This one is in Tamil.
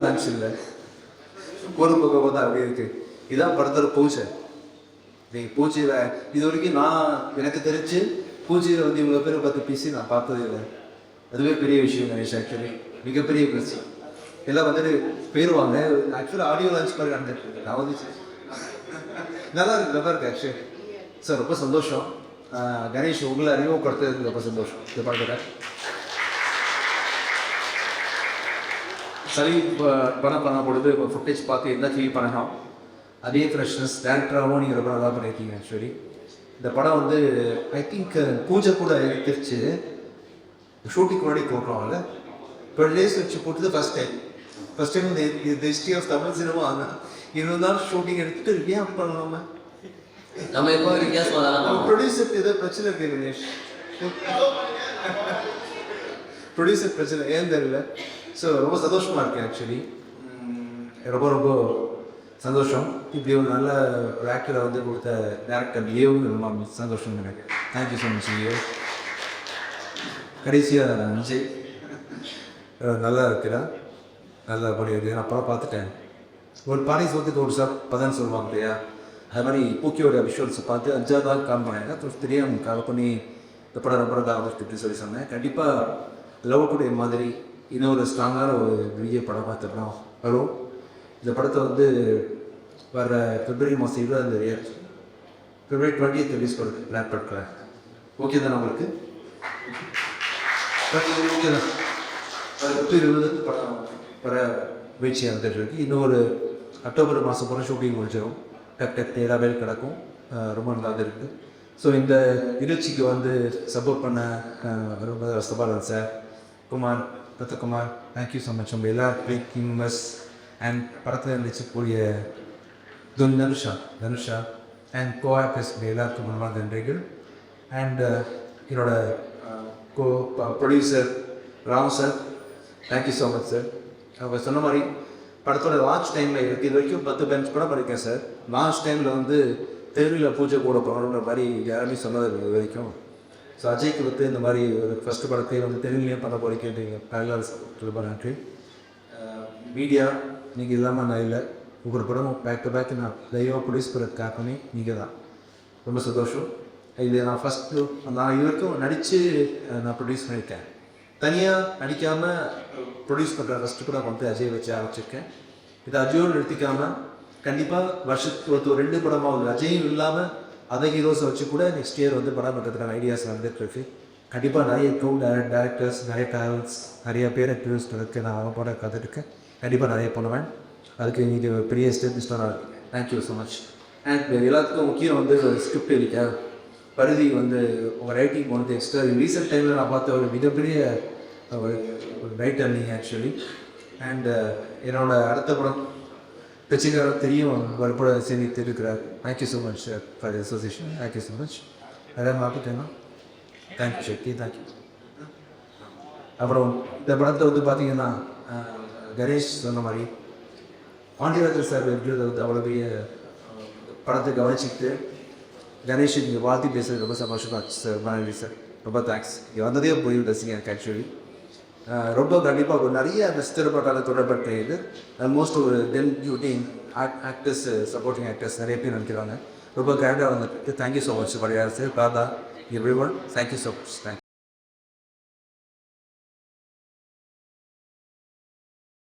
தேங்க்ஸ் இல்லை போது போக போது அப்படி இருக்கு. இதான் படத்தோட பூஜை. நீங்கள் பூஜையில் இது வரைக்கும் நான் எனக்கு தெரிஞ்சு பூஜையில் வந்து இவ்வளோ பேர் பற்றி பேசி நான் பார்த்ததே இல்லை. அதுவே பெரிய விஷயம் கணேஷ். ஆக்சுவலி மிகப்பெரிய பிரச்சனை எல்லாம் வந்துட்டு போயிடுவாங்க. ஆக்சுவலாக ஆடியோ லான்ச் மாதிரி நடந்துட்டு நான் வந்து நல்லா இருக்கு ஆக்சுவலி. சார் ரொம்ப சந்தோஷம். கணேஷ் உங்களை அறிமுகப்படுத்துறதுக்கு ரொம்ப சந்தோஷம். இதை பார்க்குறேன் சரி படம் பண்ண பொழுது ஃபுட்டேஜ் பார்த்து என்ன ஃபீல் பண்ணணும் அதே ஃப்ரெஷ்னஸ் டேரக்டராகவும் நீங்கள் ரொம்ப நல்லா பண்ணியிருக்கீங்க. ஆக்சுவலி இந்த படம் வந்து ஐ திங்க் பூஜை கூட தெரிச்சு ஷூட்டிங் முன்னாடி போட்டுருவாங்கல்ல 12 days வச்சு போட்டது ஃபஸ்ட் டைம் இந்த ஹிஸ்ட்ரி ஆஃப் தமிழ் சினிமா. ஆனால் இருந்தாலும் ஷூட்டிங் எடுத்துகிட்டு ஏன் பண்ணலாமா நம்ம எப்போ வித்தியாசம் ப்ரொடியூசர் ஏதோ பிரச்சனை இருக்கு கணேஷ். ப்ரொடியூசர் பிரச்சனை ஏன் தெரியல. ஸோ ரொம்ப சந்தோஷமாக இருக்கேன். ஆக்சுவலி ரொம்ப சந்தோஷம். இப்படி ஒரு நல்ல ஒரு ஆக்டரை வந்து கொடுத்த டேரக்டர் லியோவும் ரொம்ப சந்தோஷம் எனக்கு. Thank you so much Leo. கடைசியாக விஜய் நல்லா இருக்கிறா, நல்லா பண்ணியிருக்கு. நான் படம் பார்த்துட்டேன். ஒரு பானை சொத்துக்கு ஒரு சார் பதன்னு சொல்லுவாங்க இல்லையா, அது மாதிரி பூக்கியோட விஷுவல்ஸை பார்த்து 5வது நாள் கால் பண்ணாங்க. தெரியாமல் கால் பண்ணி இந்த படம் ரொம்ப தான் இப்படி சொல்லி சொன்னேன். கண்டிப்பாக லவ் டுடே மாதிரி இன்னொரு ஸ்ட்ராங்கான ஒரு விஜய் படம் பார்த்துக்கலாம் வரும். இந்த படத்தை வந்து வர February மாதம் 20 February 20th ரிலீஸ் பண்ணுறது பிளான் பண்ணுறேன். ஓகே தானே உங்களுக்கு? ஓகே தான். 20 படம் வர முயற்சியாக இருந்துட்டு இருக்கு. இன்னொரு அக்டோபர் மாதம் போகிற ஷூட்டிங் முடிச்சிடும். டக் எல்லா வேலை கிடக்கும். ரொம்ப நல்லா இருக்குது. ஸோ இந்த நிகழ்ச்சிக்கு வந்து சப்போர்ட் பண்ண ரொம்ப Sabalan sir, Kumar, Rathakumar, thank you so much. நம்ம எல்லா மெம்பர்ஸ் அண்ட் படத்தில் இருந்துச்சுக்கூடிய தனுஷா அண்ட் கோஆக்டர்ஸ் எல்லாருக்கும் ரொம்ப நன்றிகள். அண்ட் என்னோட producer Ram sir, thank you so much sir. அவங்க சொன்ன மாதிரி படத்தோட லான்ச் டைமில் இது வரைக்கும் 10 பெஞ்ச் படம் பண்ணியிருக்கேன் சார். லான்ச் டைமில் வந்து தெருவில் பூஜை கூட போகணுன்ற மாதிரி யாருமே சொன்னது இது வரைக்கும். ஸோ அஜய்க்கு வந்து இந்த மாதிரி ஒரு ஃபஸ்ட்டு படத்தையும் வந்து தெலுங்குலேயே பண்ண போகிறீங்க. ரொம்ப நன்றி. மீடியா நீங்கள் இல்லாமல் நான் இல்லை. ஒவ்வொரு படமும் பேக் டு பேக் நான் லைவாக ப்ரொடியூஸ் பண்ணுறது காரணமே நீங்கள் தான். ரொம்ப சந்தோஷம். இது நான் ஃபஸ்ட்டு நான் இது வரைக்கும் நடித்து நான் ப்ரொடியூஸ் பண்ணியிருக்கேன். தனியாக நடிக்காமல் ப்ரொடியூஸ் பண்ணுற ஃபஸ்ட்டு படம் வந்து அஜய் வச்சு ஆரம்பிச்சிருக்கேன். இது அஜயோடு நிறுத்திக்காமல் கண்டிப்பாக வருஷத்துக்கு ஒரு 2 படமாகுது அஜயும் இல்லாமல் அதை ஹீரோஸை வச்சு கூட நெக்ஸ்ட் இயர் வந்து படம் பண்ணுறதுக்கான ஐடியாஸ் வந்துட்டுருக்கு. கண்டிப்பாக நிறைய டேரக்டர்ஸ், நிறைய ட்ராவல்ஸ், நிறைய பேரை ப்ரொடியூஸ் பண்ணுறதுக்கு நான் அவங்க படம் கற்றுருக்கேன். கண்டிப்பாக நிறைய பண்ணுவேன். அதுக்கு இது பெரிய ஸ்டெப் நான் தேங்க்யூ ஸோ மச். அண்ட் எல்லாத்துக்கும் முக்கியம் வந்து ஒரு ஸ்கிரிப்ட் இருக்கா பருதி வந்து உங்கள் ரைட்டிங் வந்து எக்ஸ்ட்ரா ரீசெண்ட் டைமில் நான் பார்த்த ஒரு மிகப்பெரிய ஒரு ரைட்டர் நீங்கள் ஆக்சுவலி. அண்ட் என்னோட அடுத்த படம் பிரச்சனைக்காரர் தெரியும் வரப்பட சேர்ந்து இருக்கிறார். Thank you so much for the association. Thank you so much. அதான் மாப்பிட்டேன்னா தேங்க்யூ சக்தி, தேங்க்யூ. அப்புறம் இந்த படத்தை வந்து பார்த்தீங்கன்னா கணேஷ் சொன்ன மாதிரி பாண்டியராஜன் சார் இருக்கிறது வந்து அவ்வளோ பெரிய படத்தை கவனிச்சுக்கிட்டு கணேஷ் நீங்கள் வாழ்த்தி பேசுகிறது ரொம்ப சந்தோஷமாக இருந்துச்சு சார். மனைவி சார் ரொம்ப தேங்க்ஸ். இங்கே வந்ததே போய் ரசிங்க எனக்கு ஆக்சுவலி ரொம்ப கண்டிப்பாக ஒரு நிறைய திரைப்படத்தால் தொடர்பற்ற இது ஆல்மோஸ்ட் ஒரு 10 ஆக்டர்ஸ் சப்போர்ட்டிங் ஆக்டர்ஸ் நிறைய பேர் நினைக்கிறாங்க. ரொம்ப கிராண்டாக வந்துட்டு தேங்க்யூ ஸோ மச். பழைய sir, Radha, every one, thank you so much. Thank you.